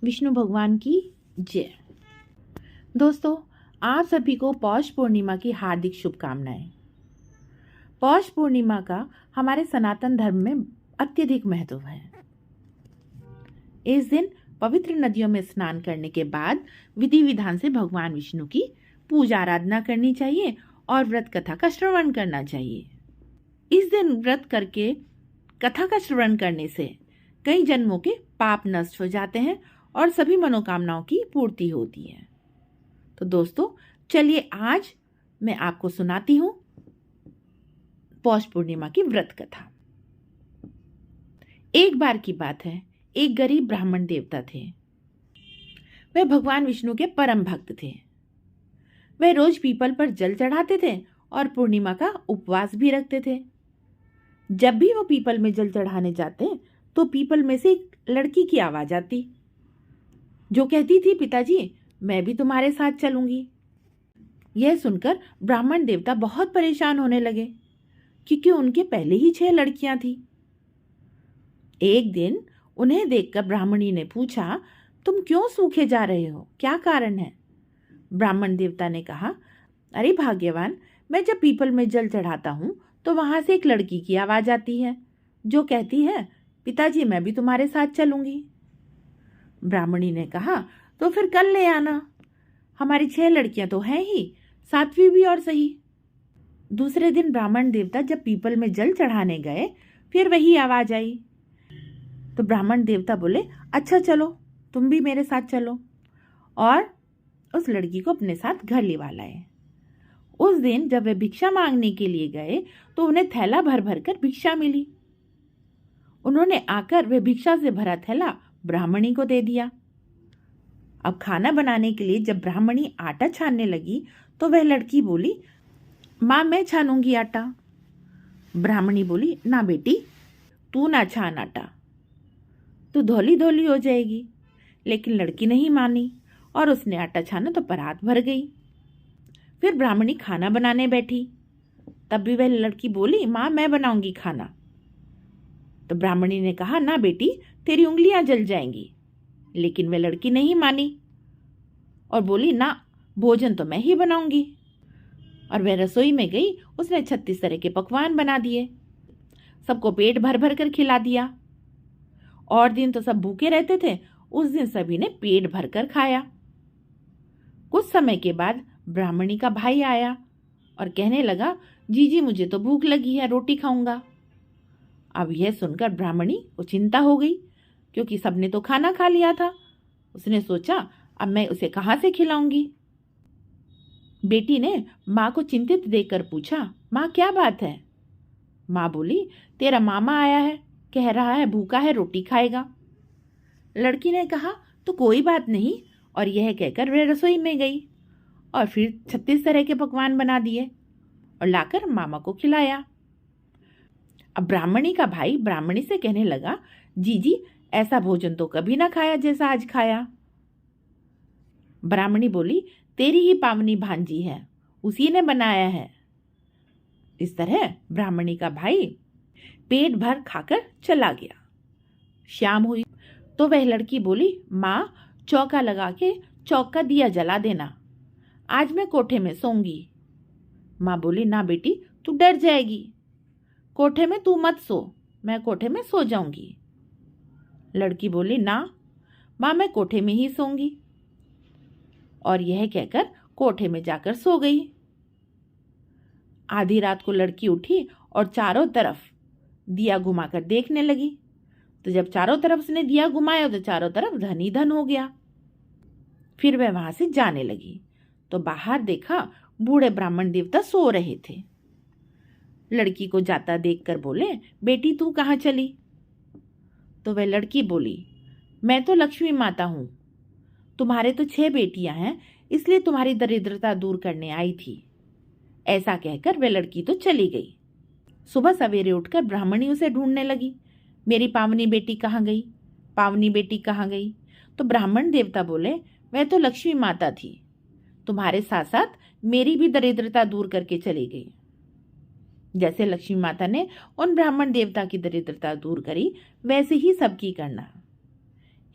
विष्णु भगवान की जय। दोस्तों, आप सभी को पौष पूर्णिमा की हार्दिक शुभकामनाएं। पौष पूर्णिमा का हमारे सनातन धर्म में अत्यधिक महत्व है। इस दिन पवित्र नदियों में स्नान करने के बाद विधि विधान से भगवान विष्णु की पूजा आराधना करनी चाहिए और व्रत कथा का श्रवण करना चाहिए। इस दिन व्रत करके कथा का श्रवण करने से कई जन्मों के पाप नष्ट हो जाते हैं और सभी मनोकामनाओं की पूर्ति होती है। तो दोस्तों, चलिए आज मैं आपको सुनाती हूँ पौष पूर्णिमा की व्रत कथा। एक बार की बात है, एक गरीब ब्राह्मण देवता थे। वे भगवान विष्णु के परम भक्त थे। वे रोज पीपल पर जल चढ़ाते थे और पूर्णिमा का उपवास भी रखते थे। जब भी वो पीपल में जल चढ़ाने जाते तो पीपल में से एक लड़की की आवाज आती जो कहती थी, पिताजी मैं भी तुम्हारे साथ चलूंगी। यह सुनकर ब्राह्मण देवता बहुत परेशान होने लगे क्योंकि उनके पहले ही 6 लड़कियां थी। एक दिन उन्हें देखकर ब्राह्मणी ने पूछा, तुम क्यों सूखे जा रहे हो, क्या कारण है? ब्राह्मण देवता ने कहा, अरे भाग्यवान, मैं जब पीपल में जल चढ़ाता हूं तो वहां से एक लड़की की आवाज आती है जो कहती है, पिताजी मैं भी तुम्हारे साथ चलूंगी। ब्राह्मणी ने कहा, तो फिर कल ले आना, हमारी 6 लड़कियां तो हैं ही, 7वीं भी और सही। दूसरे दिन ब्राह्मण देवता जब पीपल में जल चढ़ाने गए, फिर वही आवाज आई। तो ब्राह्मण देवता बोले, अच्छा चलो, तुम भी मेरे साथ चलो, और उस लड़की को अपने साथ घर लिवा लाए। उस दिन जब वे भिक्षा मांगने के लिए गए तो उन्हें थैला भर भर कर भिक्षा मिली। उन्होंने आकर वे भिक्षा से भरा थैला ब्राह्मणी को दे दिया। अब खाना बनाने के लिए जब ब्राह्मणी आटा छानने लगी तो वह लड़की बोली, माँ मैं छानूंगी आटा। ब्राह्मणी बोली, ना बेटी, तू ना छान आटा, तू धोली धोली हो जाएगी। लेकिन लड़की नहीं मानी और उसने आटा छाना तो परात भर गई। फिर ब्राह्मणी खाना बनाने बैठी, तब भी वह लड़की बोली, माँ मैं बनाऊंगी खाना। तो ब्राह्मणी ने कहा, ना बेटी, तेरी उंगलियां जल जाएंगी। लेकिन वह लड़की नहीं मानी और बोली, ना, भोजन तो मैं ही बनाऊंगी। और वह रसोई में गई, उसने 36 तरह के पकवान बना दिए, सबको पेट भर भर कर खिला दिया। और दिन तो सब भूखे रहते थे, उस दिन सभी ने पेट भर कर खाया। कुछ समय के बाद ब्राह्मणी का भाई आया और कहने लगा, जीजी मुझे तो भूख लगी है, रोटी खाऊंगा। अब यह सुनकर ब्राह्मणी को चिंता हो गई क्योंकि सबने तो खाना खा लिया था। उसने सोचा, अब मैं उसे कहाँ से खिलाऊंगी। बेटी ने माँ को चिंतित देखकर पूछा, माँ क्या बात है? माँ बोली, तेरा मामा आया है, कह रहा है भूखा है, रोटी खाएगा। लड़की ने कहा, तो कोई बात नहीं, और यह कहकर वह रसोई में गई और फिर 36 तरह के पकवान बना दिए और लाकर मामा को खिलाया। अब ब्राह्मणी का भाई ब्राह्मणी से कहने लगा, जीजी ऐसा भोजन तो कभी ना खाया जैसा आज खाया। ब्राह्मणी बोली, तेरी ही पावनी भांजी है, उसी ने बनाया है। इस तरह ब्राह्मणी का भाई पेट भर खाकर चला गया। शाम हुई तो वह लड़की बोली, माँ चौका लगा के चौक का दिया जला देना, आज मैं कोठे में सोऊंगी। माँ बोली, ना बेटी, तू डर जाएगी, कोठे में तू मत सो, मैं कोठे में सो जाऊंगी। लड़की बोली, ना माँ, मैं कोठे में ही सोऊंगी। और यह कहकर कोठे में जाकर सो गई। आधी रात को लड़की उठी और चारों तरफ दिया घुमाकर देखने लगी। तो जब चारों तरफ उसने दिया घुमाया तो चारों तरफ धन ही धन हो गया। फिर वह वहां से जाने लगी तो बाहर देखा, बूढ़े ब्राह्मण देवता सो रहे थे। लड़की को जाता देखकर बोले, बेटी तू कहाँ चली? तो वह लड़की बोली, मैं तो लक्ष्मी माता हूं, तुम्हारे तो 6 बेटियां हैं, इसलिए तुम्हारी दरिद्रता दूर करने आई थी। ऐसा कहकर वह लड़की तो चली गई। सुबह सवेरे उठकर ब्राह्मणी उसे ढूंढने लगी, मेरी पावनी बेटी कहाँ गई, पावनी बेटी कहाँ गई? तो ब्राह्मण देवता बोले, वह तो लक्ष्मी माता थी, तुम्हारे साथ साथ मेरी भी दरिद्रता दूर करके चली गई। जैसे लक्ष्मी माता ने उन ब्राह्मण देवता की दरिद्रता दूर करी, वैसे ही सबकी करना।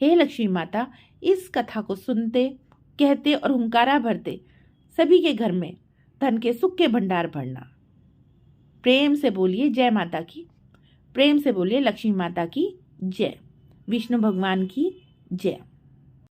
हे लक्ष्मी माता, इस कथा को सुनते, कहते और हुंकारा भरते सभी के घर में धन के सुख के भंडार भरना। प्रेम से बोलिए जय माता की, प्रेम से बोलिए लक्ष्मी माता की जय, विष्णु भगवान की जय।